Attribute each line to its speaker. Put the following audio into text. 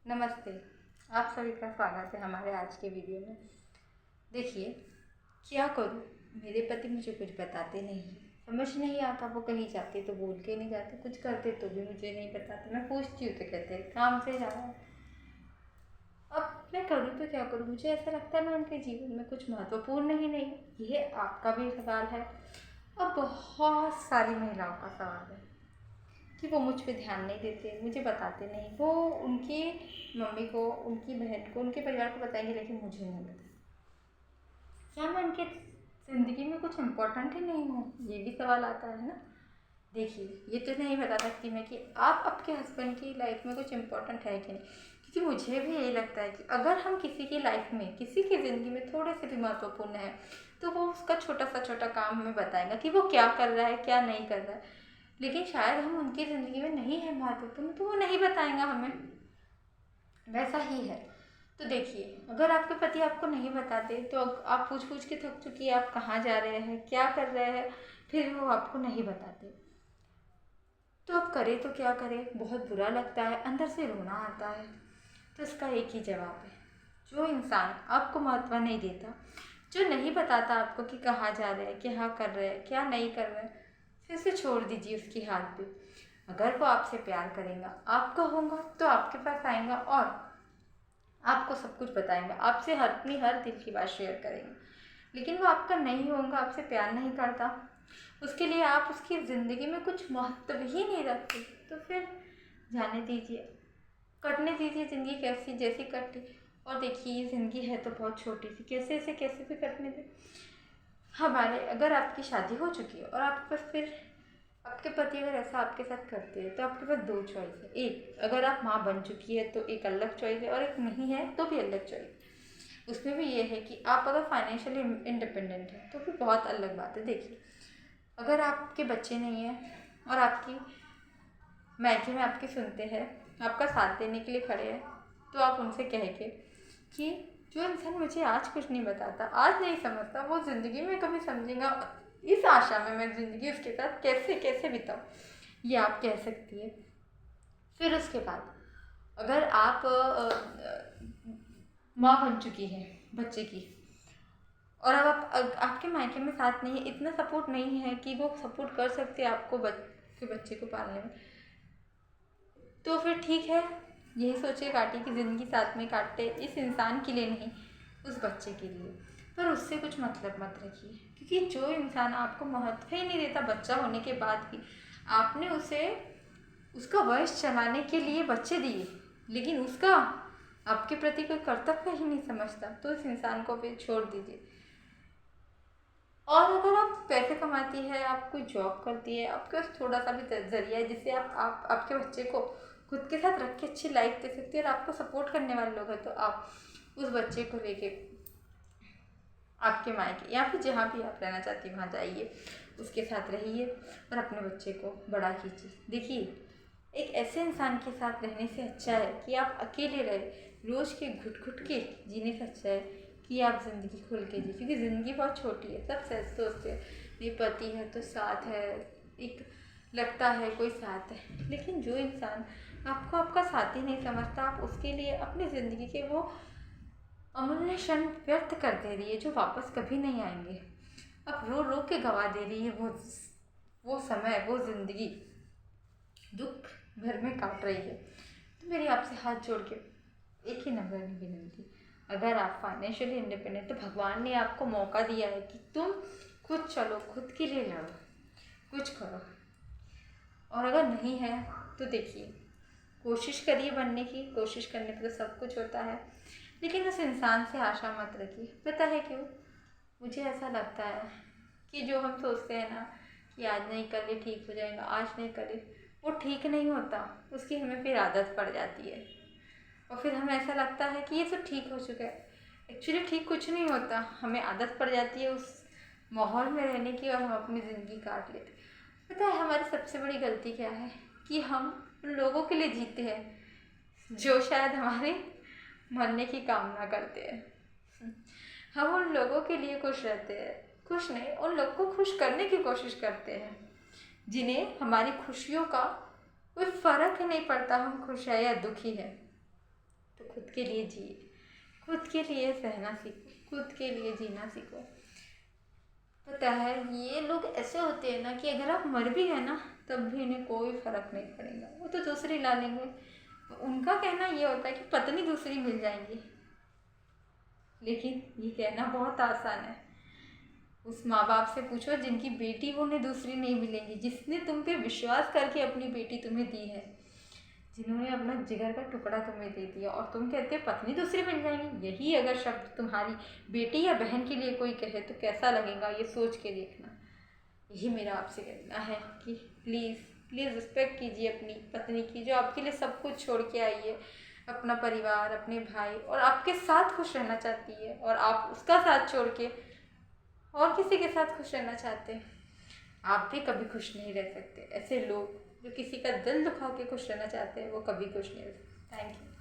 Speaker 1: नमस्ते। आप सभी का स्वागत है हमारे आज के वीडियो में। देखिए, क्या करूँ, मेरे पति मुझे कुछ बताते नहीं, समझ नहीं आता। वो कहीं जाते तो बोल के नहीं जाते, कुछ करते तो भी मुझे नहीं बताते। मैं पूछती हूँ तो कहते हैं काम से जा रहा है। अब मैं करूँ तो क्या करूँ? मुझे ऐसा लगता है मैं उनके जीवन में कुछ महत्वपूर्ण ही नहीं। ये आपका भी सवाल है और बहुत सारी महिलाओं का सवाल है कि वो मुझ पे ध्यान नहीं देते, मुझे बताते नहीं। वो उनकी मम्मी को, उनकी बहन को, उनके परिवार को बताएंगे, लेकिन मुझे नहीं बताते। क्या मैं उनके ज़िंदगी में कुछ इम्पोर्टेंट ही नहीं हूँ? ये भी सवाल आता है ना। देखिए, ये तो नहीं बता सकती मैं कि आप आपके हस्बैंड की लाइफ में कुछ इम्पोर्टेंट है कि नहीं, क्योंकि मुझे भी यही लगता है कि अगर हम किसी की लाइफ में, किसी की ज़िंदगी में थोड़े से भी महत्वपूर्ण है तो वो उसका छोटा सा छोटा काम हमें बताएगा कि वो क्या कर रहा है, क्या नहीं कर रहा है। लेकिन शायद हम उनकी ज़िंदगी में नहीं है महत्वपूर्ण, तो वो नहीं बताएंगा हमें। वैसा ही है। तो देखिए, अगर आपके पति आपको नहीं बताते तो आप पूछ पूछ के थक चुकी है, आप कहाँ जा रहे हैं, क्या कर रहे हैं, फिर वो आपको नहीं बताते, तो अब करे तो क्या करे? बहुत बुरा लगता है, अंदर से रोना आता है। तो इसका एक ही जवाब है, जो इंसान आपको महत्व नहीं देता, जो नहीं बताता आपको कि कहाँ जा रहे हैं, क्या कर रहे हैं, क्या नहीं कर रहे हैं, फिर से छोड़ दीजिए उसकी हाल पे। अगर वो आपसे प्यार करेगा, आपका होगा, तो आपके पास आएगा और आपको सब कुछ बताएंगे, आपसे अपनी हर दिल की बात शेयर करेंगे। लेकिन वो आपका नहीं होगा, आपसे प्यार नहीं करता, उसके लिए आप उसकी ज़िंदगी में कुछ महत्व ही नहीं रखते, तो फिर जाने दीजिए, कटने दीजिए ज़िंदगी कैसी जैसी कटी। और देखिए, ये ज़िंदगी है तो बहुत छोटी सी, कैसे भी कटने दे। हमारे अगर आपकी शादी हो चुकी है और आपके पास फिर आपके पति अगर ऐसा आपके साथ करते हैं, तो आपके पास दो चॉइस है। एक, अगर आप माँ बन चुकी है तो एक अलग चॉइस है, और एक नहीं है तो भी अलग चॉइस। उसमें भी ये है कि आप अगर फाइनेंशियली इंडिपेंडेंट है तो फिर बहुत अलग बात है। देखिए, अगर आपके बच्चे नहीं हैं और आपकी मायके में आपकी सुनते हैं, आपका साथ देने के लिए खड़े हैं, तो आप उनसे कह के कि जो इंसान मुझे आज कुछ नहीं बताता, आज नहीं समझता, वो ज़िंदगी में कभी समझेगा, इस आशा में मैं ज़िंदगी उसके साथ कैसे कैसे बिताऊँ, ये आप कह सकती है। फिर उसके बाद अगर आप माँ बन चुकी हैं बच्चे की, और अब आपके मायके में साथ नहीं है, इतना सपोर्ट नहीं है कि वो सपोर्ट कर सकते आपको के बच्चे को पालने में, तो फिर ठीक है, यही सोचिए काटी की ज़िंदगी साथ में काटे, इस इंसान के लिए नहीं, उस बच्चे के लिए। पर उससे कुछ मतलब मत रखिए, क्योंकि जो इंसान आपको महत्व ही नहीं देता बच्चा होने के बाद भी, आपने उसे उसका वयस चलाने के लिए बच्चे दिए, लेकिन उसका आपके प्रति कोई कर्तव्य ही नहीं समझता, तो इस इंसान को फिर छोड़ दीजिए। और अगर आप पैसे कमाती है, आप कोई जॉब करती है, आपके पास थोड़ा सा भी जरिया है जिससे आप आपके बच्चे को खुद के साथ रख के अच्छी लाइफ दे सकती है, और आपको सपोर्ट करने वाले लोग हैं, तो आप उस बच्चे को लेके आपके मायके या फिर जहाँ भी आप रहना चाहती हैं वहाँ जाइए, उसके साथ रहिए और अपने बच्चे को बड़ा कीजिए। देखिए, एक ऐसे इंसान के साथ रहने से अच्छा है कि आप अकेले रहे, रोज़ के घुट घुट के जीने से अच्छा है कि आप ज़िंदगी खुल के जी, क्योंकि ज़िंदगी बहुत छोटी है। सब सोचते हैं नहीं, पति है तो साथ है, एक लगता है कोई साथ है, लेकिन जो इंसान आपको आपका साथी नहीं समझता, आप उसके लिए अपनी ज़िंदगी के वो अमूल्य क्षण व्यर्थ कर दे रही है जो वापस कभी नहीं आएंगे। अब रो रो के गवा दे रही है वो समय, वो ज़िंदगी दुख भर में काट रही है। तो मेरी आपसे हाथ जोड़ के एक ही नम्र विनती, अगर आप फाइनेंशियली इंडिपेंडेंट, तो भगवान ने आपको मौका दिया है कि तुम खुद चलो, खुद के लिए लड़ो, कुछ करो। और अगर नहीं है तो देखिए, कोशिश करिए बनने की, कोशिश करने पर तो सब कुछ होता है, लेकिन उस इंसान से आशा मत रखिए। पता है क्यों? मुझे ऐसा लगता है कि जो हम सोचते हैं ना कि आज नहीं कल ये ठीक हो जाएगा, आज नहीं कल वो ठीक नहीं होता, उसकी हमें फिर आदत पड़ जाती है, और फिर हमें ऐसा लगता है कि ये सब ठीक हो चुका है। एक्चुअली ठीक कुछ नहीं होता, हमें आदत पड़ जाती है उस माहौल में रहने की, और हम अपनी ज़िंदगी काट लेते। पता है हमारी सबसे बड़ी गलती क्या है? कि हम उन लोगों के लिए जीते हैं जो शायद हमारे मरने की कामना करते हैं। हम उन लोगों के लिए खुश रहते हैं, खुश नहीं, उन लोगों को खुश करने की कोशिश करते हैं जिन्हें हमारी खुशियों का कोई फ़र्क ही नहीं पड़ता, हम खुश है या दुखी है। तो खुद के लिए जिए, खुद के लिए सहना सीखो, खुद के लिए जीना सीखो। पता है ये लोग ऐसे होते हैं ना कि अगर आप मर भी है ना तब भी इन्हें कोई फ़र्क नहीं पड़ेगा, वो तो दूसरी ला लेंगे। तो उनका कहना ये होता है कि पत्नी दूसरी मिल जाएंगी, लेकिन ये कहना बहुत आसान है। उस माँ बाप से पूछो जिनकी बेटी उन्हें दूसरी नहीं मिलेंगी, जिसने तुम पे विश्वास करके अपनी बेटी तुम्हें दी है, जिन्होंने अपना जिगर का टुकड़ा तुम्हें दे दिया, और तुम कहते हो पत्नी दूसरी मिल जाएंगी। यही अगर शब्द तुम्हारी बेटी या बहन के लिए कोई कहे तो कैसा लगेगा, ये सोच के देखना। यही मेरा आपसे कहना है कि प्लीज़ प्लीज़ रिस्पेक्ट कीजिए अपनी पत्नी की, जो आपके लिए सब कुछ छोड़ के आई है, अपना परिवार, अपने भाई, और आपके साथ खुश रहना चाहती है, और आप उसका साथ छोड़ के और किसी के साथ खुश रहना चाहते हैं। आप भी कभी खुश नहीं रह सकते। ऐसे लोग जो किसी का दिल दुखा के खुश रहना चाहते हैं वो कभी खुश नहीं रह सकते। Thank you.